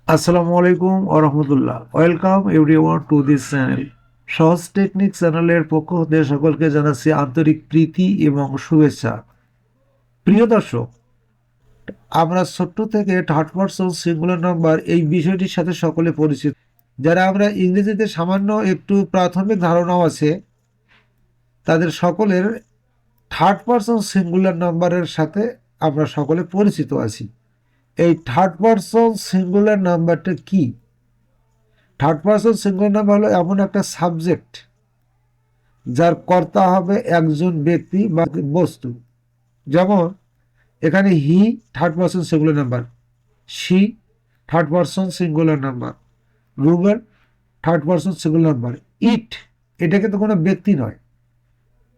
আসসালামু আলাইকুম ওয়া রাহমাতুল্লাহ। Welcome everyone to this channel. সহজ টেকনিক চ্যানেলের পক্ষ হতে সকলকে জানাচ্ছি আন্তরিক প্রীতি এবং শুভেচ্ছা। প্রিয় দর্শক, আমরা ছোট্ট থেকে থার্ড পারসন সিঙ্গুলার নাম্বার এই বিষয়টির সাথে সকলে পরিচিত। যারা আমরা ইংরেজিতে সামান্য একটু প্রাথমিক ধারণাও আছে, তাদের সকলের থার্ড পারসন সিঙ্গুলার নাম্বারের সাথে আমরা সকলে পরিচিত আছি। এই থার্ড পারসন সিঙ্গুলার নাম্বারটা কি? থার্ড পারসন সিঙ্গুলার নাম্বার হলো এমন একটা সাবজেক্ট যার কর্তা হবে একজন ব্যক্তি বা বস্তু। যেমন এখানে he third person singular number, she third person singular number, Rubel third person singular number, it এটা কিন্তু কোনো ব্যক্তি নয়,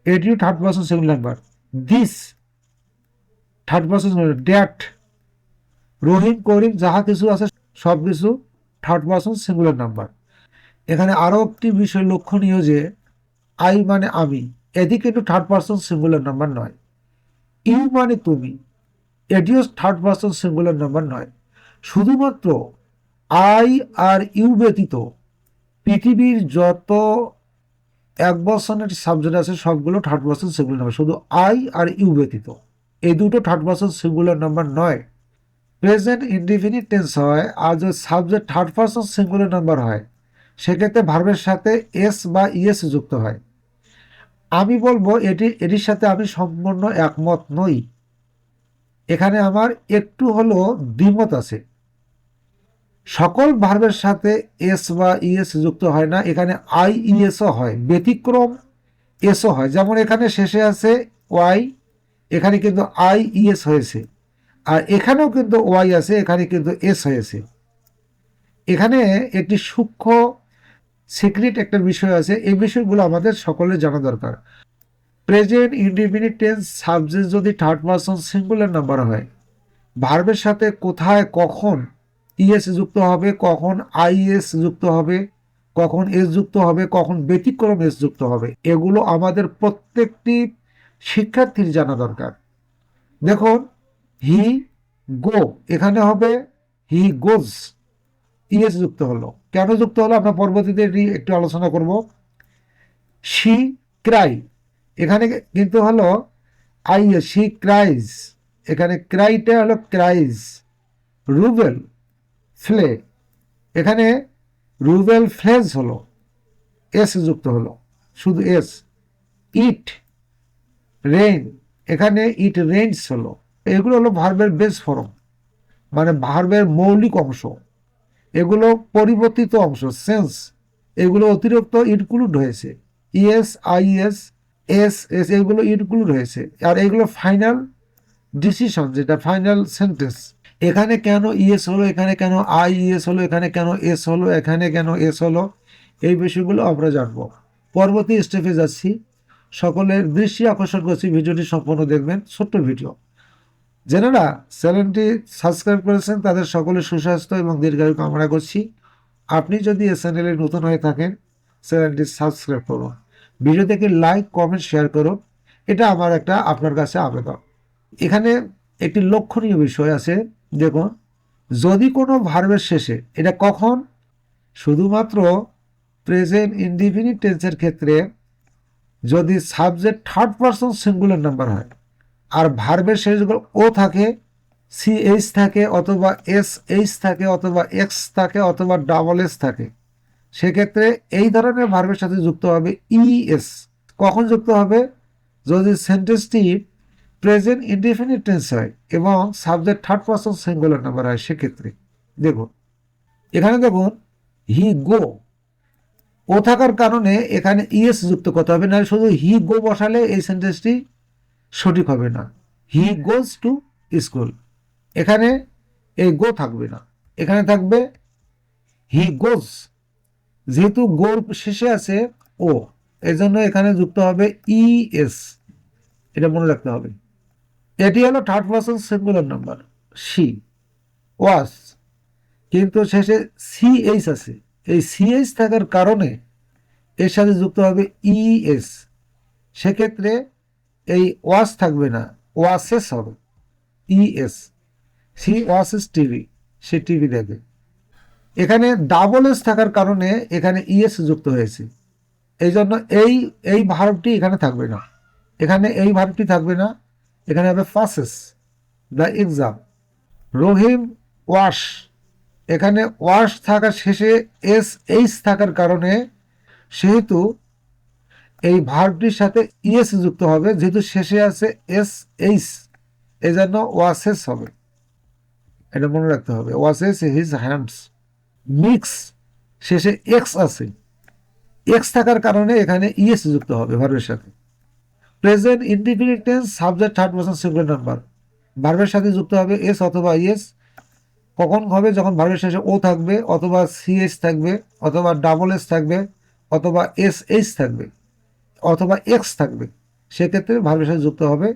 এটিও third person singular number. This third person, that, Rahim Karim যাহা কিছু আছে সব কিছু থার্ড পারসন সিঙ্গুলার নাম্বার। এখানে আরও একটি বিষয় লক্ষণীয় যে আই মানে আমি, এটি কিন্তু থার্ড পারসন সিঙ্গুলার নাম্বার নয়। ইউ মানে তুমি, এটিও থার্ড পারসন সিঙ্গুলার নাম্বার নয়। শুধুমাত্র আই আর ইউ ব্যতীত পৃথিবীর যত এক বচনের সাবজেক্ট আছে সবগুলো থার্ড পারসন সিঙ্গুলার নাম্বার, শুধু আই আর ইউ ব্যতীত। এই দুটো থার্ড পারসন সিঙ্গুলার নাম্বার নয়। প্রেজেন্ট ইনডিফিনিট টেন্স হয় আর যদি subject third person singular number হয় সেক্ষেত্রে ভার্বের সাথে এস বা ইএস যুক্ত হয়। আমি বলবো এটির সাথে আমি সম্পূর্ণ একমত নই। এখানে আমার একটু হলো দ্বিমত আছে। সকল ভার্বের সাথে এস বা ইএস যুক্ত হয় না, এখানে আই ইএসও হয়, ব্যতিক্রম এসও হয়। যেমন এখানে শেষে আছে ওয়াই, এখানে কিন্তু আই ইএস হয়েছে, আর এখানেও কিন্তু ওয়াই আছে, এখানে কিন্তু এস হয়েছে। এখানে একটি সূক্ষ্ম সিক্রেট একটা বিষয় আছে, এই বিষয়গুলো আমাদের সকলের জানা দরকার। প্রেজেন্ট ইনডিফিনিট টেন্স সাবজেক্ট যদি থার্ড পারসন সিঙ্গুলার নাম্বার হয়, ভার্বের সাথে কোথায় কখন ইএস যুক্ত হবে, কখন আইএস যুক্ত হবে, কখন এস যুক্ত হবে, কখন ব্যতিক্রম এস যুক্ত হবে, এগুলো আমাদের প্রত্যেকটি শিক্ষার্থীর জানা দরকার। দেখুন, হি গো, এখানে হবে হি গোজ, ইএস যুক্ত হলো। কেন যুক্ত হলো আমরা পরবর্তীতে এটি একটু আলোচনা করব। শি ক্রাই, এখানে কিন্তু হলো আই, শি ক্রাইজ, এখানে ক্রাইটা হলো ক্রাইজ। রুবেল ফ্লে, এখানে রুবেল ফ্লেজ হলো, এস যুক্ত হলো, শুধু এস। ইট রেইন, এখানে ইট রেইনস হলো। এগুলো হলো ভার্বের বেস ফর্ম, মানে ভার্বের মৌলিক অংশ। এগুলো পরিবর্তিত অংশ, সেন্স, এগুলো অতিরিক্ত ইনক্লুড হয়েছে। ইএস আইএস এস এস এগুলো ইনক্লুড হয়েছে, আর এগুলো ফাইনাল ডিসিশন, যেটা ফাইনাল সেন্টেন্স। এখানে কেন ইএস হলো, এখানে কেন আই ইএস হলো, এখানে কেন এস হলো, এখানে কেন এস হলো, এই বিষয়গুলো আমরা জানবো। পরবর্তী স্টেপে যাচ্ছি। সকলের দৃষ্টি আকর্ষণ করছি, ভিডিওটি সম্পূর্ণ দেখবেন, ছোট্ট ভিডিও। যারা চ্যানেলটি সাবস্ক্রাইব করেছেন তাদের সকলের সুস্বাস্থ্য এবং দীর্ঘায়ু কামনা করছি। আপনি যদি এই চ্যানেলে নতুন হয়ে থাকেন, চ্যানেলটি সাবস্ক্রাইব করুন, ভিডিও থেকে লাইক কমেন্ট শেয়ার করুন, এটা আমার একটা আপনার কাছে আবেদন। এখানে একটি লক্ষণীয় বিষয় আছে, দেখুন, যদি কোনো ভার্বের শেষে, এটা কখন, শুধুমাত্র প্রেজেন্ট ইনডিফিনিট টেন্সের ক্ষেত্রে যদি subject third person singular number হয় আর ভার্বের শেষগুলো ও থাকে, সি এইচ থাকে, অথবা এস এইচ থাকে, অথবা এক্স থাকে, অথবা ডাবল এস থাকে, সেক্ষেত্রে এই ধরনের ভার্বের সাথে যুক্ত হবে ইএস। কখন যুক্ত হবে? যদি সেন্টেন্সটি প্রেজেন্ট ইনডিফিনিট টেন্স হয় এবং subject third person singular number হয়, সেক্ষেত্রে। দেখুন, এখানে দেখুন, হি গো, ও থাকার কারণে এখানে ইএস যুক্ত করতে হবে, না শুধু হি গো বসালে এই সেন্টেন্সটি সঠিক হবে না। হি গোজ টু স্কুল, এখানে এই গো থাকবে না, এখানে থাকবে হি গোজ। যেহেতু গোর শেষে আছে ও, এই জন্য এখানে যুক্ত হবে ইএস, এটা মনে রাখতে হবে। এটি হলো থার্ড পারসন সিঙ্গুলার নাম্বার। সি ওয়াস, কিন্তু শেষে সিএইচ আছে, এই সিএইচ থাকার কারণে এর সাথে যুক্ত হবে ইএস। সেক্ষেত্রে এই ওয়াস থাকবে না, ওয়াসেস হবে, ইএস। সি ওয়াসেস টিভি, সে টিভি দেখে। এখানে ডাবল এস থাকার কারণে এখানে ইএস যুক্ত হয়েছে, এই জন্য এই ভার্বটি এখানে থাকবে না, এখানে এই ভার্বটি থাকবে না, এখানে হবে passes the exam. Rahim wash, এখানে ওয়াশ থাকার শেষে এস এইচ থাকার কারণে সেহেতু এই ভার্বটির সাথে ইএস যুক্ত হবে, যেহেতু শেষে আছে এস এইচ, এই জন্য ওয়াসেস হবে, এটা মনে রাখতে হবে, ওয়াসেস হিজ হ্যান্ডস। মিক্স, শেষে এক্স আছে, এক্স থাকার কারণে এখানে ইএস যুক্ত হবে ভার্বের সাথে। Present indefinite tense subject third person singular number, ভার্বের সাথে যুক্ত হবে এস অথবা ইএস। কখন হবে? যখন ভার্বের শেষে ও থাকবে, অথবা সিএস থাকবে, অথবা ডাবল এস থাকবে, অথবা এস এইচ থাকবে, অথবা এক্স থাকবে, সেক্ষেত্রে ভার্বের সাথে যুক্ত হবে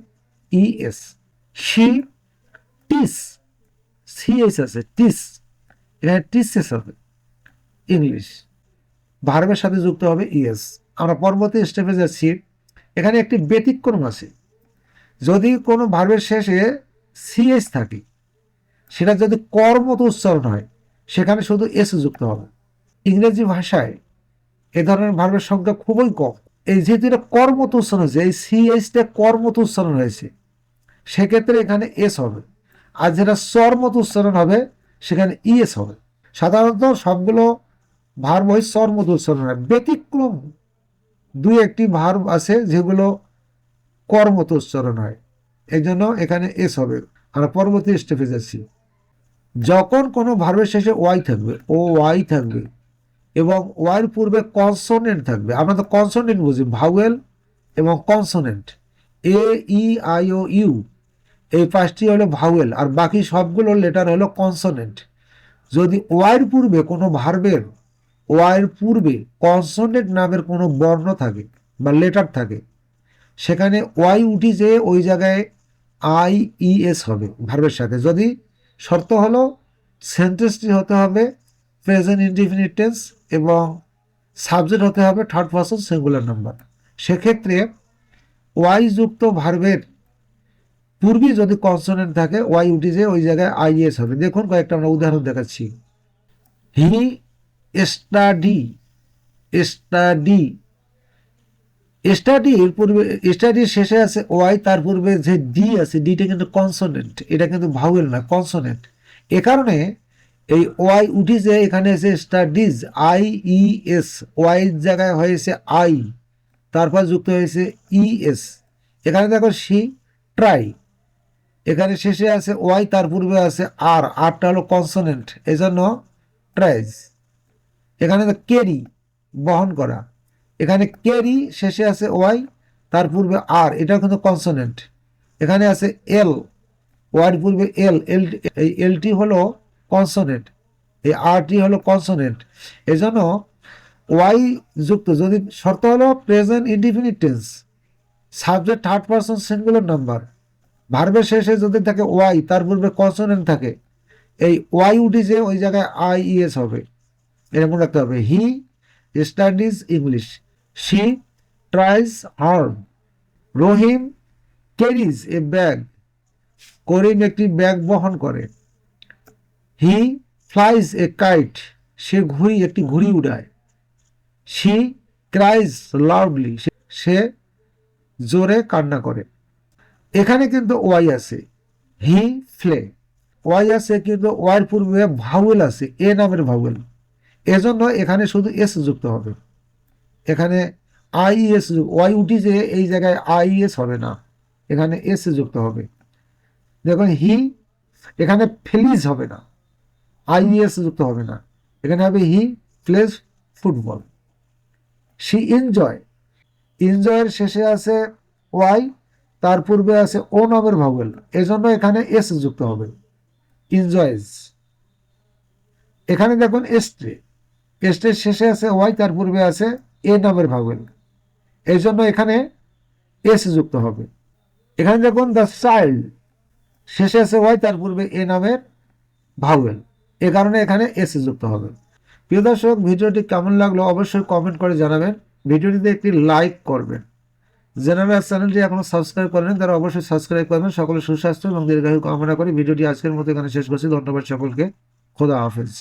ইএস। শি টিস, সিএস আছে, টিস, এখানে টিসেস হবে ইংলিশ, ভার্বের সাথে যুক্ত হবে ইএস। আমরা পরবর্তী স্টেপে যাচ্ছি। এখানে একটি ব্যতিক্রম আছে, যদি কোনো ভার্বের শেষে সিএস থাকে, সেটা যদি কর্মত উচ্চারণ হয়, সেখানে শুধু এস যুক্ত হবে। ইংরেজি ভাষায় এ ধরনের ভার্বের সংখ্যা খুবই কম। এই যেহেতু এটা কর্মত উচ্চারণ হয়েছে, এই সিএসটা কর্মত উচ্চারণ হয়েছে, সেক্ষেত্রে এখানে এস হবে। আর যেটা স্বরমত উচ্চারণ হবে, সেখানে ইএস হবে। সাধারণত সবগুলো ভার্ব হয় স্বরমত উচ্চারণ হয়, ব্যতিক্রম দুই একটি ভার্ব আছে যেগুলো কর্মত উচ্চারণ হয়, এই জন্য এখানে এস হবে। আমরা পরবর্তী স্টেপে যাচ্ছি। যখন কোনো ভার্বের শেষে ওয়াই থাকবে, ও ওয়াই থাকবে, এবং ওয়াইয়ের পূর্বে কনসোনেন্ট থাকবে, আমরা তো কনসোনেন্ট বুঝি, ভাওয়েল এবং consonant, A E I O U, এই পাঁচটি হলো ভাওয়েল, আর বাকি সবগুলো লেটার হলো কনসোনেন্ট। যদি ওয়াইয়ের পূর্বে কোনো ভার্বের, ওয়াইয়ের পূর্বে কনসোনেন্ট নামের কোনো বর্ণ থাকে বা লেটার থাকে, সেখানে ওয়াই উঠি যে ওই জায়গায় আই ই এস হবে ভার্বের সাথে। যদি শর্ত হলো সেন্টেন্সটি হতে হবে প্রেজেন্ট ইনডিফিনিট টেন্স এবং সাবজেক্ট হতে হবে থার্ড পারসন সিঙ্গুলার নাম্বার, সেক্ষেত্রে ওয়াই যুক্ত ভার্বের পূর্বে যদি কনসোনেন্ট থাকে, ওয়াই উঠি যে ওই জায়গায় আই এস হবে। দেখুন কয়েকটা আমরা উদাহরণ দেখাচ্ছি। হি স্টাডি, স্টাডি, স্টাডির পূর্বে, স্টাডির শেষে আছে ওয়াই, তার পূর্বে যে ডি আছে, ডিটা কিন্তু কনসোনেন্ট, এটা কিন্তু ভাওয়েল না, কনসোনেন্ট। এ কারণে এই ওয়াই উঠি যে এখানে এসে studies, I E S, Y জায়গায় হয়েছে আই, তারপর যুক্ত হয়েছে ই এস। এখানে দেখো সি ট্রাই, এখানে শেষে আছে ওয়াই, তার পূর্বে আছে আর, আরটা হলো কনসোনেন্ট, এই জন্য ট্রাইজ। এখানে ক্যারি, বহন করা, এখানে ক্যারি শেষে আছে ওয়াই, তার পূর্বে আর, এটা কিন্তু কনসোনেন্ট। এখানে আছে এল, ওয়াইয়ের পূর্বে এল, এল, এই এলটি হলো কনসোনেন্ট, এই আরটি হলো কনসোনেন্ট, এই জন্য ওয়াই যুক্ত, যদি শর্ত হলো present indefinite tense subject third person singular number, ভার্বের শেষে যদি থাকে ওয়াই, তার পূর্বে কনসোনেন্ট থাকে, এই ওয়াই উঠি যে ওই জায়গায় আই ই এস হবে, এটা মনে রাখতে হবে। He studies English, she tries hard, Rahim carries a bag, Karim একটি ব্যাগ বহন করে। হি ফ্লাইজ এ কাইট, সে একটি ঘুড়ি উড়ায়। শি ক্রাইজ লাউডলি, সে জোরে কান্না করে। এখানে কিন্তু ওয়াই আছে, হি ফ্লে, ওয়াই আছে, কিন্তু ওয়াইয়ের পূর্বে ভাওয়েল আছে, এ নামের ভাওয়েল, এজন্য এখানে শুধু এস যুক্ত হবে। এখানে আই এস, ওয়াই উঠি যে এই জায়গায় আই এস হবে না, এখানে এস যুক্ত হবে। দেখুন হি, এখানে ফেলিজ হবে না, আই এস যুক্ত হবে না, এখানে হবে he plays football. She enjoy, এনজয়ের শেষে আছে ওয়াই, তার পূর্বে আছে ও নামের ভাওয়েল, এজন্য এখানে এস যুক্ত হবে, এনজয়েজ। এখানে দেখুন এস্টে, এস্টের শেষে আছে ওয়াই, তার পূর্বে আছে এ নামের ভাওয়েল, এই জন্য এখানে এস যুক্ত হবে। এখানে দেখুন দ্য চাইল্ড, শেষে আছে ওয়াই, তার পূর্বে এ নামের ভাওয়েল, এ কারণে এখানে এস যুক্ত হবে। প্রিয় দর্শক, ভিডিওটি কেমন লাগলো অবশ্যই কমেন্ট করে জানাবেন, ভিডিওটিতে একটি লাইক করবেন। যারা চ্যানেলটি এখনো সাবস্ক্রাইব করেন তারা অবশ্যই সাবস্ক্রাইব করবেন। সকলের সুস্বাস্থ্য এবং দীর্ঘায়ু কামনা করে ভিডিওটি আজকের মতো এখানে শেষ করছি। ধন্যবাদ সকলকে, খোদা হাফেজ।